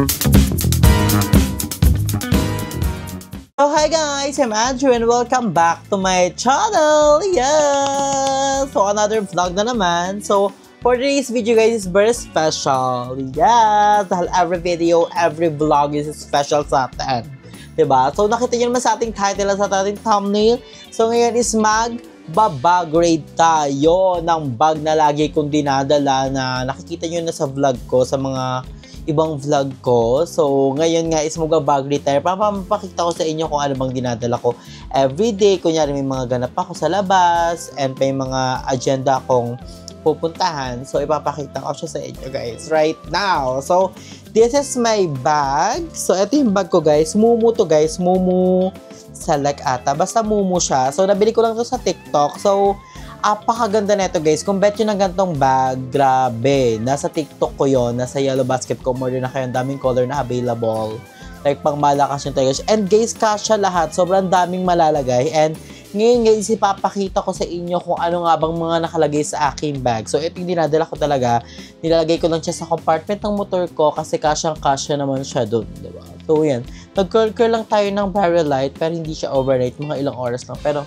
So hi guys, I'm Andrew and welcome back to my channel. Yes! So another vlog na naman. So for today's video guys is very special. Yes! Dahil every video, every vlog is special sa atin. Diba? So nakita nyo naman sa ating title at sa ating thumbnail. So ngayon is magbabag grade tayo ng bag na lagi kong dinadala na nakikita nyo na sa vlog ko, sa mga ibang vlog ko. So, ngayon nga is magbabag grade tayo. Papakita ko sa inyo kung ano bang dinadala ko everyday. Kunyari may mga ganap ako sa labas and may mga agenda akong pupuntahan. So, ipapakita ko siya sa inyo guys right now. So, this is my bag. So, ito yung bag ko guys. Mumu to guys. Mumu Select ata. Basta Mumu siya. So, nabili ko lang to sa TikTok. So, apakaganda nito guys. Kung bet yun ng gantong bag, grabe. Nasa TikTok ko yon, nasa Yellow Basket ko. Order na kayo. Ang daming color na available. Like, pang malakas yung tayo. And guys, kasya lahat. Sobrang daming malalagay. And ngayon guys, ipapakita ko sa inyo kung ano nga bang mga nakalagay sa aking bag. So, ito yung dinadala ko talaga. Nilalagay ko lang siya sa compartment ng motor ko kasi kasyang-kasya naman siya doon. Diba? So, yan. Nag-curl lang tayo ng barrel light pero hindi siya overnight. Mga ilang oras lang. Pero,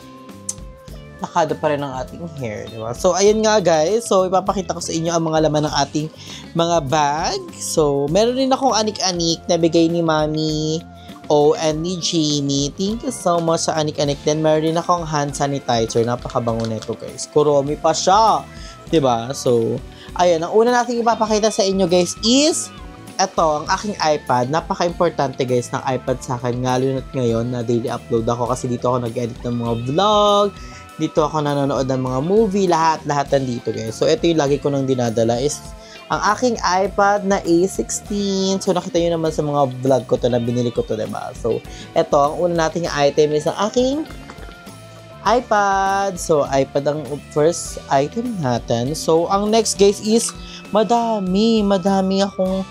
nakada pa rin ang ating hair, di ba? So, ayun nga guys. So, ipapakita ko sa inyo ang mga laman ng ating mga bag. So, meron rin akong anik-anik na bigay ni Mami O and ni Jamie. Thank you so much sa anik-anik. Then, meron rin akong hand sanitizer. Napakabango nito guys. Kuromi pa siya. Di ba? So, ayun. Ang una nating ipapakita sa inyo guys is eto, ang aking iPad. Napaka-importante guys ng iPad sa akin. Lalo na't ngayon na daily upload ako kasi dito ako nag-edit ng mga vlog. Dito ako nanonood ng mga movie, lahat nandito guys. So, ito yung lagi ko nang dinadala is ang aking iPad na A16. So, nakita nyo naman sa mga vlog ko to na binili ko to, diba? So, ito, ang una nating item is ang aking iPad. So, iPad ang first item natin. So, ang next guys is madami akong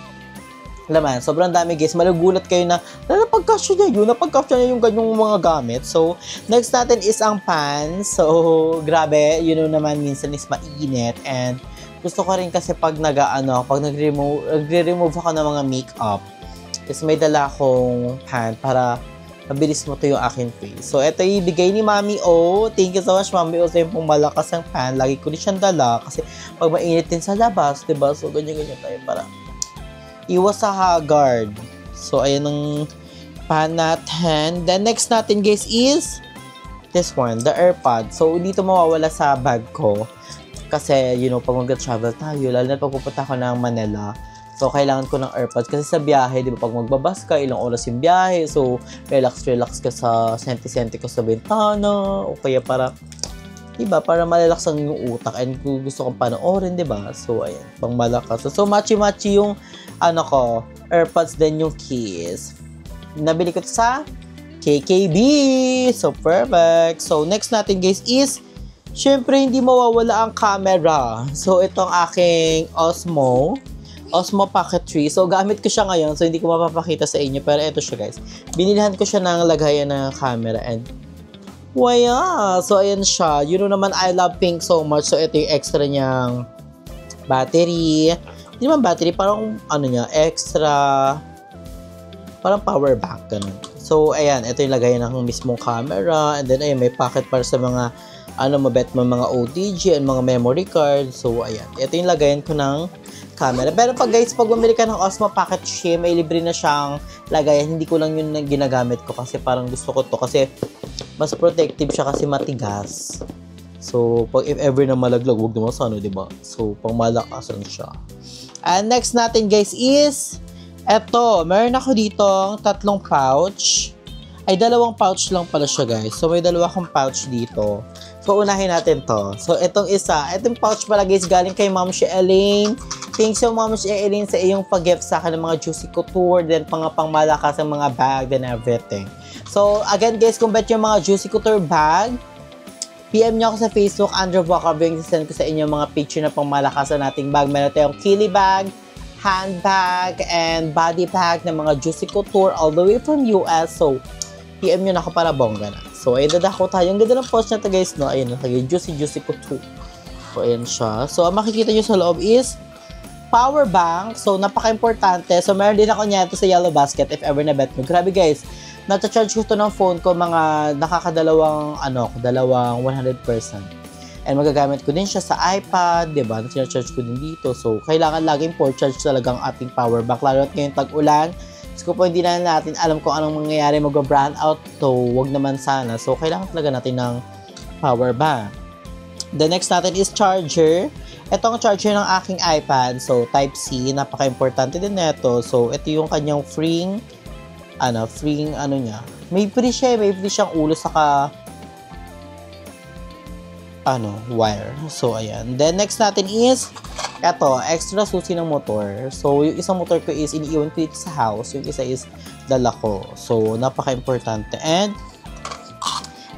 laman. Sobrang dami guys. Malugulat kayo na napagkasya niya yung ganyong mga gamit. So, next natin is ang pan. So, grabe. You know naman, minsan is mainit. And, gusto ko rin kasi pag nagre-remove ako ng mga makeup, is may dala akong pan para mabilis mo to yung aking face. So, ito yung ibigay ni Mami O. Thank you so much, Mami O, sa yung malakas ng pan. Lagi ko rin siyang dala kasi pag mainit din sa labas, diba? So, ganyan-ganyan tayo para iwas sa haggard. So, ayan ang pan natin. Then, next natin, guys, is this one, the AirPod. So, dito mawawala sa bag ko. Kasi, you know, pag mag-travel tayo, lalo na pag pupunta ko ng Manila, so, kailangan ko ng AirPods. Kasi sa biyahe, di ba, pag magbabas ka, ilang oras yung biyahe. So, relax ka sa senti-senti ko sa bintana. O kaya para, diba, para malalaksan yung utak. And kung gusto kong panoorin, diba? So, ayan, pang malakas. So, matchy-matchy yung AirPods din yung case. Nabili ko sa KKB. So, perfect. So, next natin guys is, syempre, hindi mawawala ang camera. So, itong aking Osmo Pocket 3. So, gamit ko siya ngayon. So, hindi ko mapapakita sa inyo. Pero ito siya guys. Binilhan ko siya ng lagayan ng camera. And, waya. So, ayan siya. You know naman, I love pink so much. So, ito yung extra niyang battery. Hindi naman battery, parang extra, parang power bank, ganun. So, ayan, ito yung lagayan ng mismong camera. And then, ayan, may pocket para sa mga, mabet mo mga OTG and mga memory card. So, ayan, ito yung lagayan ko ng camera. Pero pag guys, pag bumili ka ng Osmo Pocket 3, may libre na siyang lagayan. Hindi ko lang yun ginagamit ko kasi parang gusto ko to. Kasi, mas protective siya kasi matigas. So, pag if ever na malaglag, huwag naman sa diba? So, pang malakasan siya. And next natin guys is eto, meron ako ditong tatlong pouch. Ay, dalawang pouch lang pala siya guys. So, may dalawa akong pouch dito. So, unahin natin to. So, itong pouch pala guys, galing kay Ma'am si Elaine. Thanks so Ma'am si Elaine sa iyong pag-gift sa akin ng mga Juicy Couture, then pang-malakas ng mga bag and everything. So, again guys, kung bet yung mga Juicy Couture bag, PM nyo ako sa Facebook, Andrew Vocabring, send ko sa inyo mga picture na pang-malakas sa nating bag. Meron tayong kili bag, handbag, and body bag ng mga Juicy Couture all the way from US. So, PM nyo na ako para bongga na. So, ayun, dadako tayo. Ang ganda ng post na to guys, no? Ayun, Juicy Couture. So, ayan siya. So, ang makikita nyo sa loob is power bank. So, napaka-importante. So, meron din ako niya ito sa Yellow Basket if ever na bet mo. Grabe guys, nata-charge ko ito ng phone ko mga nakakadalawang, dalawang 100%. And magagamit ko din siya sa iPad, diba? Tina-charge ko din dito. So, kailangan laging full charge talagang ating power bank. Lalo at ngayon tag-ulan. So, kung hindi na natin alam kung anong mangyayari, mag-brand out to, wag naman sana. So, kailangan talaga natin ng power bank. The next natin is charger. Ito ang charger ng aking iPad. So, Type-C. Napaka-importante din nito. So, ito yung kanyang freeing niya. May free siya. May free siyang ulo saka wire. So, ayan. Then, next natin is eto, extra susi ng motor. So, yung isang motor ko is iniiwan ko dito sa house. Yung isa is dala ko. So, napaka-importante. And,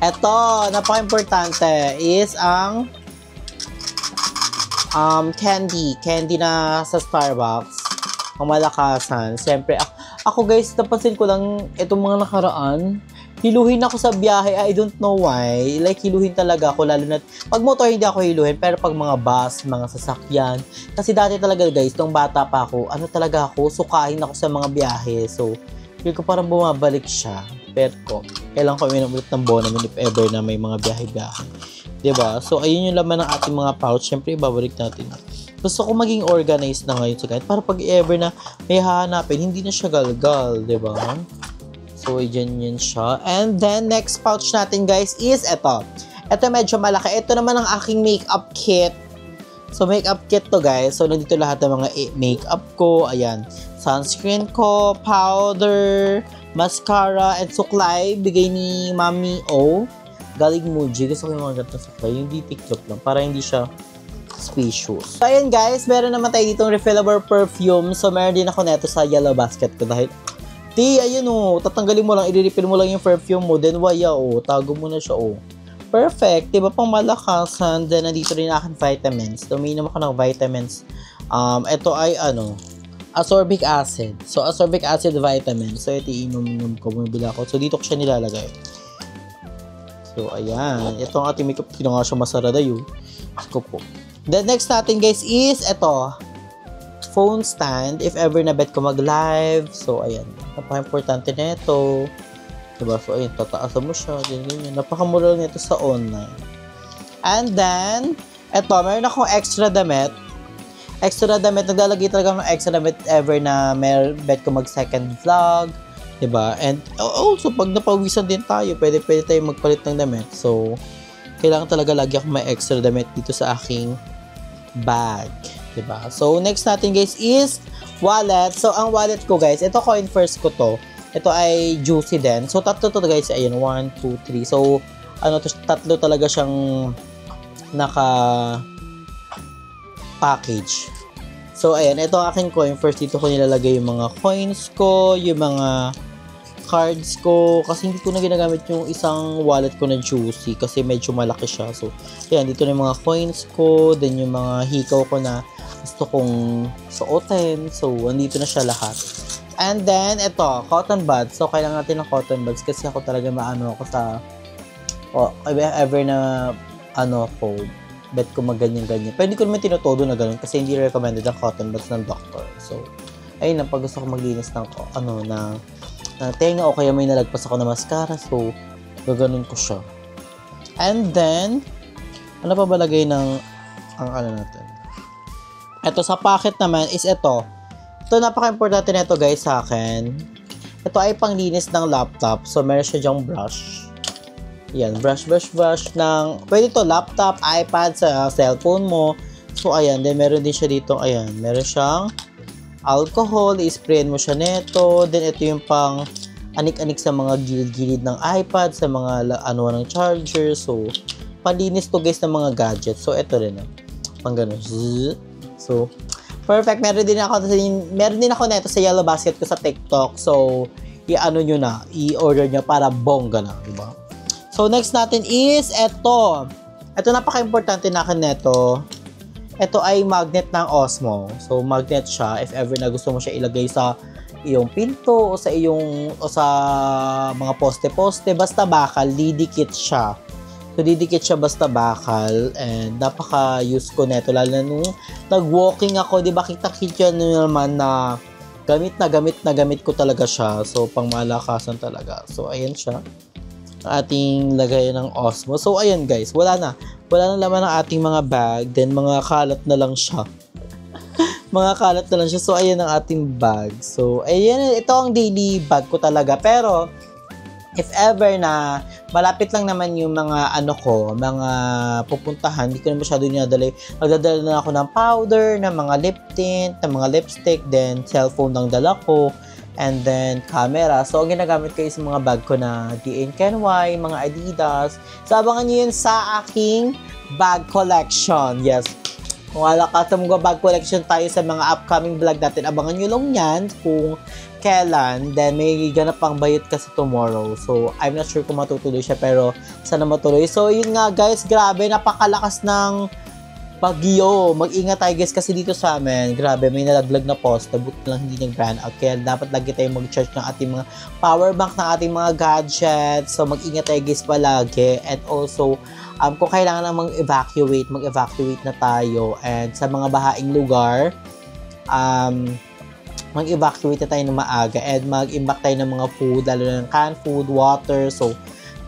eto, napaka-importante is ang candy na sa Starbucks. Ang malakasan. Siyempre, ako guys, napansin ko lang itong mga nakaraan. Hiluhin ako sa biyahe. I don't know why. Like, hiluhin talaga ako. Lalo na, pag motor, hindi ako hiluhin. Pero pag mga bus, mga sasakyan. Kasi dati talaga, guys, nung bata pa ako, talaga ako, sukahin ako sa mga biyahe. So, feel ko parang bumabalik siya. Pero kailangan ko uminom ulit ng Bonamin if ever na may mga biyahe-biyahe. Diba? So, ayun yung laman ng ating mga pouch. Siyempre, ibabalik natin. Gusto ko maging organized na ngayon sa kahit para pag ever na may hahanapin, hindi na siya galgal. Diba? So, yan siya. And then, next pouch natin, guys, is ito. Ito medyo malaki. Ito naman ang aking makeup kit. So, makeup kit to, guys. So, nandito lahat ng mga makeup ko. Ayan. Sunscreen ko, powder, mascara, and suklay. Bigay ni Mami O. Galing Muji. Gusto ko yung mga gatong suklay. Yung di TikTok lang. Para hindi siya spacious. So, ayan, guys. Meron naman tayo ditong refillable perfume. So, meron din ako neto sa Yellow Basket ko dahil ayun tatanggalin mo lang, i-refill mo lang yung perfume mo, then waya tago mo na siya Perfect, diba pang malakasan. Then nandito rin aking vitamins. Umiinom ako ng vitamins. Ito ay ascorbic acid. So ascorbic acid vitamin. So ito iinom ko, bumibili ako. So dito ko siya nilalagay. So ayan, ito ang ating makeup. Hindi nga siya masarada yun. Ko po. The next natin guys is ito. Phone stand if ever na bet ko mag-live. So, ayan. Napaka-importante na ito. Diba? So, ayun. Tataasan mo siya. Ganyan. Napakamura nito sa online. And then, eto. Meron akong extra damit. Extra damit. Naglalagay talaga ng extra damit ever na may bet ko mag-second vlog. Diba? And also, pag napawisan din tayo, pwede tayo magpalit ng damit. So, kailangan talaga lagi ako may extra damit dito sa aking bag. Diba? So, next natin guys is wallet. So, ang wallet ko guys, ito coin first ko to. Ito ay juicy din. So, tatlo to guys. Ayun, 1, 2, 3. So, tatlo talaga siyang naka-package. So, ayan. Ito ang aking coin first. Dito ko nilalagay yung mga coins ko, yung mga cards ko. Kasi hindi ko na ginagamit yung isang wallet ko na juicy. Kasi medyo malaki siya. So, ayan. Dito na yung mga coins ko. Then, yung mga hikaw ko na gusto kong suotin. So, andito na siya lahat. And then, ito, cotton buds. So, kailangan natin ng cotton buds kasi ako talaga ako sa ever na bet ko magganyan-ganyan. Pero hindi ko naman tinutodo na ganun kasi hindi recommended ang cotton buds ng doctor. So, ayun lang, pag gusto ko maglinis ng tenga o kaya may nalagpas ako na mascara. So, gaganon ko siya. And then, ano pa ba lagay ng natin? Ito sa pocket naman is ito. Ito napaka-importante nito guys sa akin. Ito ay panglinis ng laptop. So meron siya dyang brush. Yan, brush ng pwede to laptop, iPad, sa cellphone mo. So ayan, then meron din siya dito, ayan, meron siyang alcohol, i-sprayin mo siya nito. Then ito yung pang anik-anik sa mga gilid-gilid ng iPad, sa mga ng charger. So panlinis to guys ng mga gadgets. So ito rin pang ganun. So, perfect. Meron din ako neto sa Yellow Basket ko sa TikTok. So, i-order nyo para bongga na, diba? So, next natin is ito. Ito, napaka-importante na akin neto. Ito ay magnet ng Osmo. So, magnet siya if ever na gusto mo siya ilagay sa iyong pinto o sa mga poste-poste. Basta bakal, didikit siya. So, didikit siya basta bakal. And napaka-use ko neto. Lalo na nung nag-walking ako, di ba kita-kita nyo naman na gamit ko talaga siya. So, pang malakasan talaga. So, ayan siya. Ating lagay ng Osmo. So, ayan guys. Wala na laman ng ating mga bag. Then, mga kalat na lang siya. So, ayan ang ating bag. So, ayan. Ito ang daily bag ko talaga. Pero, if ever na malapit lang naman yung mga mga pupuntahan, hindi ko na masyado dinadala. Magdadala na ako ng powder, ng mga lip tint, ng mga lipstick, then cellphone ng dala ko, and then camera. So, ang ginagamit ko is mga bag ko na DKNY, mga Adidas. So, abangan nyo yun sa aking bag collection. Yes. Kung alakas sa mga bag collection tayo sa mga upcoming vlog natin, abangan nyo lang yan kung kailan. Then, may ganap pang bayot kasi tomorrow. So, I'm not sure kung matutuloy siya, pero sana matuloy. So, yun nga guys, grabe, napakalakas ng bagyo. Mag-ingat tayo guys kasi dito sa amin, grabe, may nalaglag na poste, buti lang hindi nag-brand out. Kaya dapat lagi tayo mag-charge ng ating mga power bank, ng ating mga gadgets. So, mag-ingat tayo guys palagi. And also, kung kailangan na mag-evacuate na tayo. And sa mga bahaing lugar, mag-evacuate na tayo ng maaga and mag-imbak tayo ng mga food, lalo na ng canned food, water. So,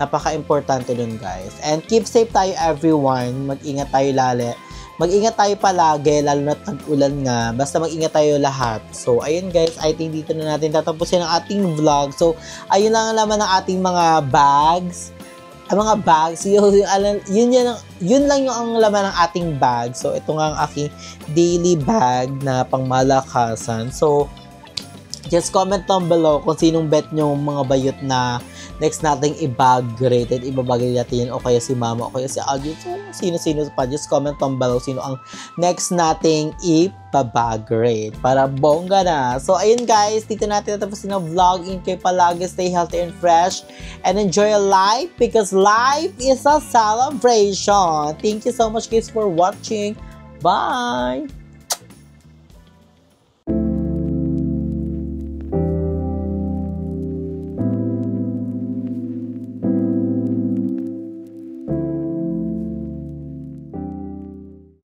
napaka-importante dun guys. And keep safe tayo everyone. Mag-ingat tayo palagi, lalo na tag-ulan nga. Basta mag-ingat tayo lahat. So, ayun guys, I think dito na natin tatapusin ang ating vlog. So, ayun lang ang laman ng ating mga bags. Ang mga bags, yun lang yung ang laman ng ating bag. So, ito nga ang aking daily bag na pangmalakasan. So, just comment down below kung sinong bet nyo mga bayot na next nating i-bag rated, ibabagay natin o kaya si mama o kaya si Aljo. So, sino pa. Just comment down below sino ang next nating i-bag rate para bongga na. So, ayun guys, dito natin natapusin ang vlog. In kayo palagi, stay healthy and fresh and enjoy life because life is a celebration. Thank you so much guys for watching. Bye!